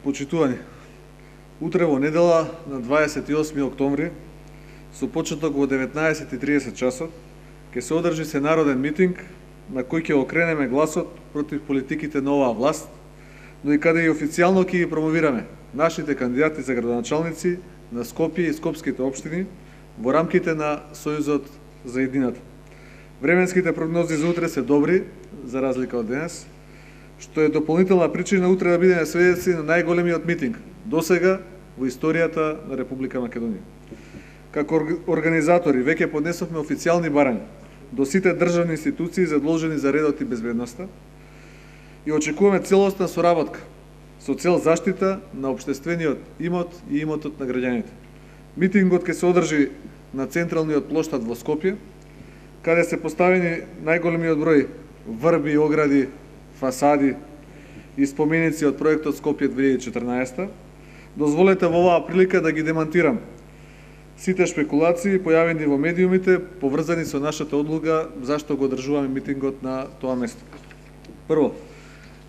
Почитувани, утре во недела на 28 октомври, со почеток во 19:30 часот, ќе се одржи сенароден митинг на кој ќе окренеме гласот против политиките на оваа власт, но и каде и официјално ќе ги промовираме нашите кандидати за градоначалници на Скопје и скопските општини во рамките на Сојузот за едината. Временските прогнози за утре се добри, за разлика од денес, што е дополнителна причина утре да бидеме сведоци на најголемиот митинг досега во историјата на Република Македонија. Како организатори веќе поднесовме официјални барања до сите државни институции задолжени за редот и безбедноста и очекуваме целосна соработка со цел заштита на општествениот имот и имотот на граѓаните. Митингот ќе се одржи на централниот плоштад во Скопје, каде се поставени најголемиот број врби, огради, фасади и споменици од проектот Скопје 2014. Дозволете во оваа прилика да ги демантирам сите шпекулации појавени во медиумите поврзани со нашата одлука зашто го одржуваме митингот на тоа место. Прво,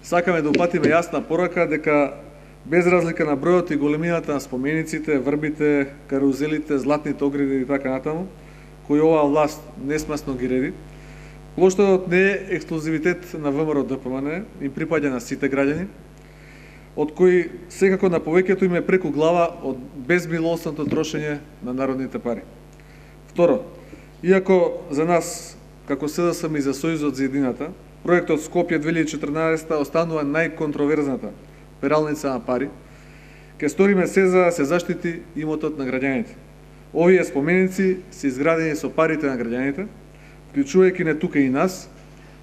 сакаме да упатиме јасна порака дека без разлика на бројот и големината на спомениците, врбите, карузелите, златните огради и така натаму, кои оваа власт несмасно ги реди, плоштадот не е ексклузивитет на ВМРО ДПМН, им припаѓа на сите граѓани, од кои секако на повеќето им е преку глава од безмилосното трошење на народните пари. Второ, иако за нас, како СДСМ и за Сојузот за едината, проектот Скопје 2014 останува најконтроверзната пералница на пари, ќе сториме се за да се заштити имотот на граѓаните. Овие споменици се изградени со парите на граѓаните, вклучувајќи не тука и нас,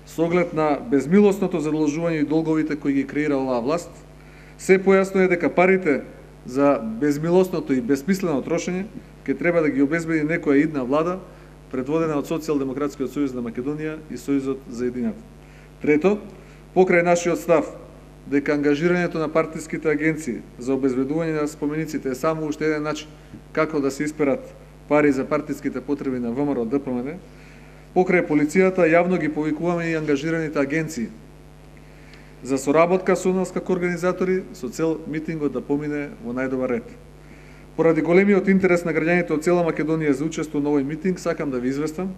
со оглед на безмилосното задолжување и долговите кои ги креира оваа власт. Се појасно е дека парите за безмилосното и безсмислено трошење ќе треба да ги обезбеди некоја идна влада, предводена од Социјалдемократскиот сојуз на Македонија и Сојузот за едината. Трето, покрај нашиот став дека ангажирањето на партиските агенции за обезбедување на спомениците е само уште еден начин како да се исперат пари за партиските потреби на ВМРО ДПМН, покрај полицијата јавно ги повикуваме и ангажираните агенции за соработка со нас како организатори со цел митингот да помине во најдобар ред. Поради големиот интерес на граѓаните од цела Македонија за учество на овој митинг, сакам да ви известам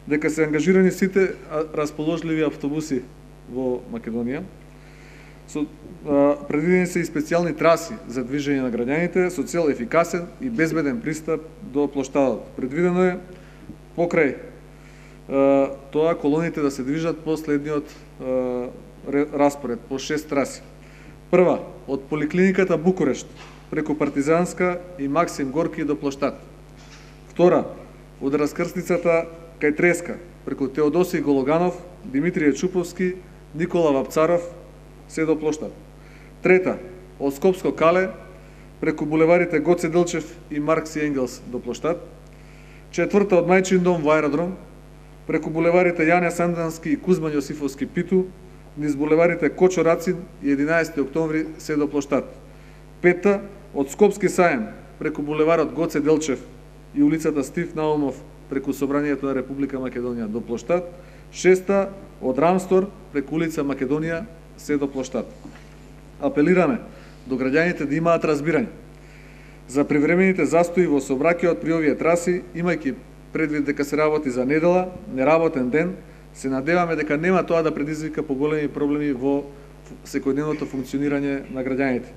дека се ангажирани сите расположливи автобуси во Македонија. Предвидени се и специјални траси за движење на граѓаните со цел ефикасен и безбеден пристап до плоштадот. Предвидено е покрај тоа колоните да се движат по следниот распоред, по 6 траси. Прва, од поликлиниката Букурешт, преку Партизанска и Максим Горки до плоштад. Втора, од раскрсницата кај Треска, преку Теодосиј Гологанов, Димитрije Чуповски, Никола Вапцаров, се до плоштад. Трета, од Скопско Кале, преку булеварите Гоце Делчев и Маркс и Енгелс до плоштад. Четврта, од Мајчин дом во аеродром, преку булеварите Јане Сандански и Кузман Јосифовски Питу, низ булеварите Кочо Рацин и 11 октомври се до плоштад. Пета, од Скопски саем, преку булеварот Гоце Делчев и улицата Стив Наумов, преку Собранието на Република Македонија до плоштад. Шеста, од Рамстор, преку улица Македонија, се до плоштад. Апелираме до граѓаните да имаат разбирање за привремените застои во сообраќајот при овие траси, имајќи предвид дека се работи за недела, неработен ден, се надеваме дека нема тоа да предизвика поголеми проблеми во секојдневното функционирање на граѓаните.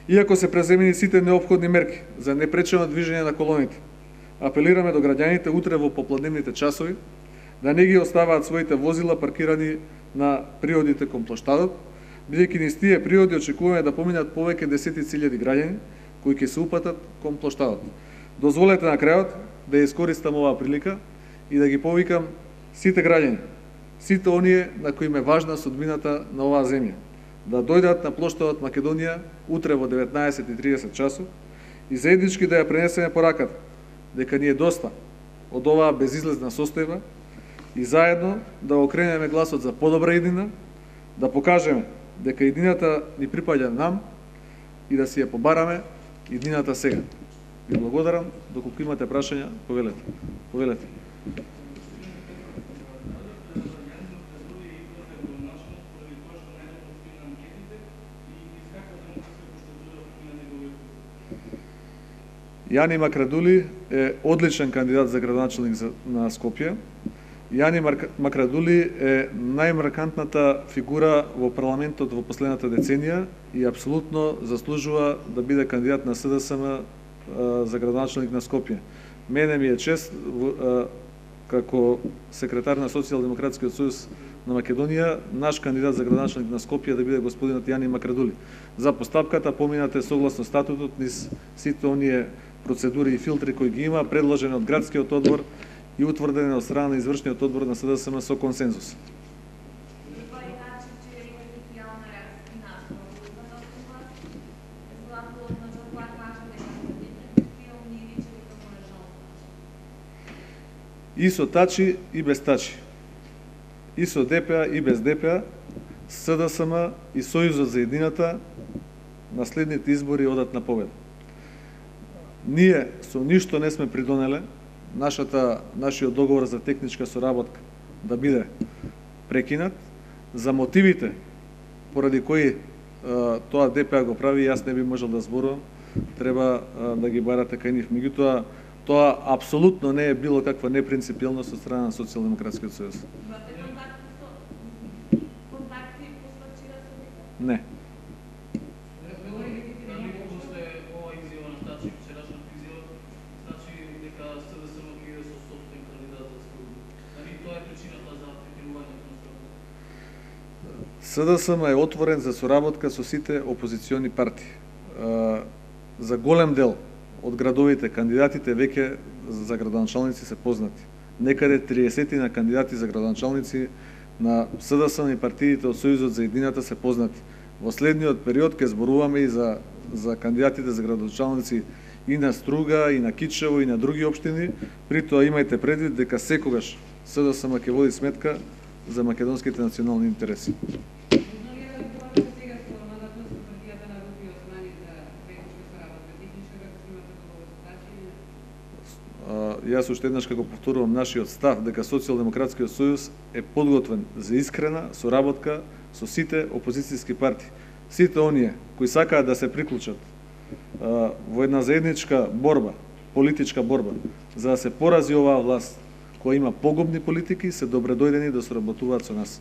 Иако се преземени сите неопходни мерки за непречено движење на колоните, апелираме до граѓаните утре во попладневните часови да не ги оставаат своите возила паркирани на приодите кон плоштадот, бидејќи низ тие приоди очекуваме да поминат повеќе десетици илјади граѓани кои ќе се упатат кон плоштадот. Дозволете на крајот да искористам оваа прилика и да ги повикам сите граѓани, сите оние на кои им е важна судбината на оваа земја, да дојдат на плоштадот Македонија утре во 19:30 часов и заеднички да ја пренесеме пораката дека ни е доста од оваа безизлезна состојба и заедно да окренеме гласот за подобра иднина, да покажеме дека иднината ни припаѓа нам и да си ја побараме иднината сега. Ви благодарам, доколку имате прашања, повелете. Јани Макрадули е одличен кандидат за градоначелник на Скопје. Јани Макрадули е најмаркантната фигура во парламентот во последната деценија и апсолутно заслужува да биде кандидат на СДСМ за градоначелник на Скопје. Мене ми е чест како секретар на Социјалдемократскиот сојуз на Македонија, наш кандидат за градоначелник на Скопје да биде господинот Јани Макрадули. За постапката поминате согласно статутот низ сите оние процедури и филтри кои ги има, предложени од градскиот одбор и утврдени од страна на извршниот одбор на СДСМ со консензус. И со тачи и без тачи. И со ДПА и без ДПА, СДСМ и Сојузот за едината на следните избори одат на победа. Ние со ништо не сме придонеле нашиот договор за техничка соработка да биде прекинат. За мотивите поради кои тоа ДПА го прави, јас не би можел да зборувам, треба да ги барате кај нив. Меѓутоа, тоа апсолутно не е било каква непринципиелност од страна на Социјалдемократскиот сојуз. Не. СДСМ е отворен за соработка со сите опозициони партии. За голем дел од градовите кандидатите веќе за градоначалници се познати. Некаде 30 на кандидати за градоначалници на СДСМ и партиите од Сојузот за едината се познати. Во следниот период ќе зборуваме и за кандидатите за градоначалници и на Струга, и на Кичево, и на други општини. При тоа имајте предвид дека секогаш СДСМ ќе води сметка за македонските национални интереси. Јас уште еднаш како повторувам нашиот став дека Социјалдемократскиот сојуз е подготвен за искрена соработка со сите опозицијски партии. Сите оние кои сакаат да се приклучат во една заедничка борба, политичка борба, за да се порази оваа власт која има погубни политики, се добредојдени да соработуваат со нас.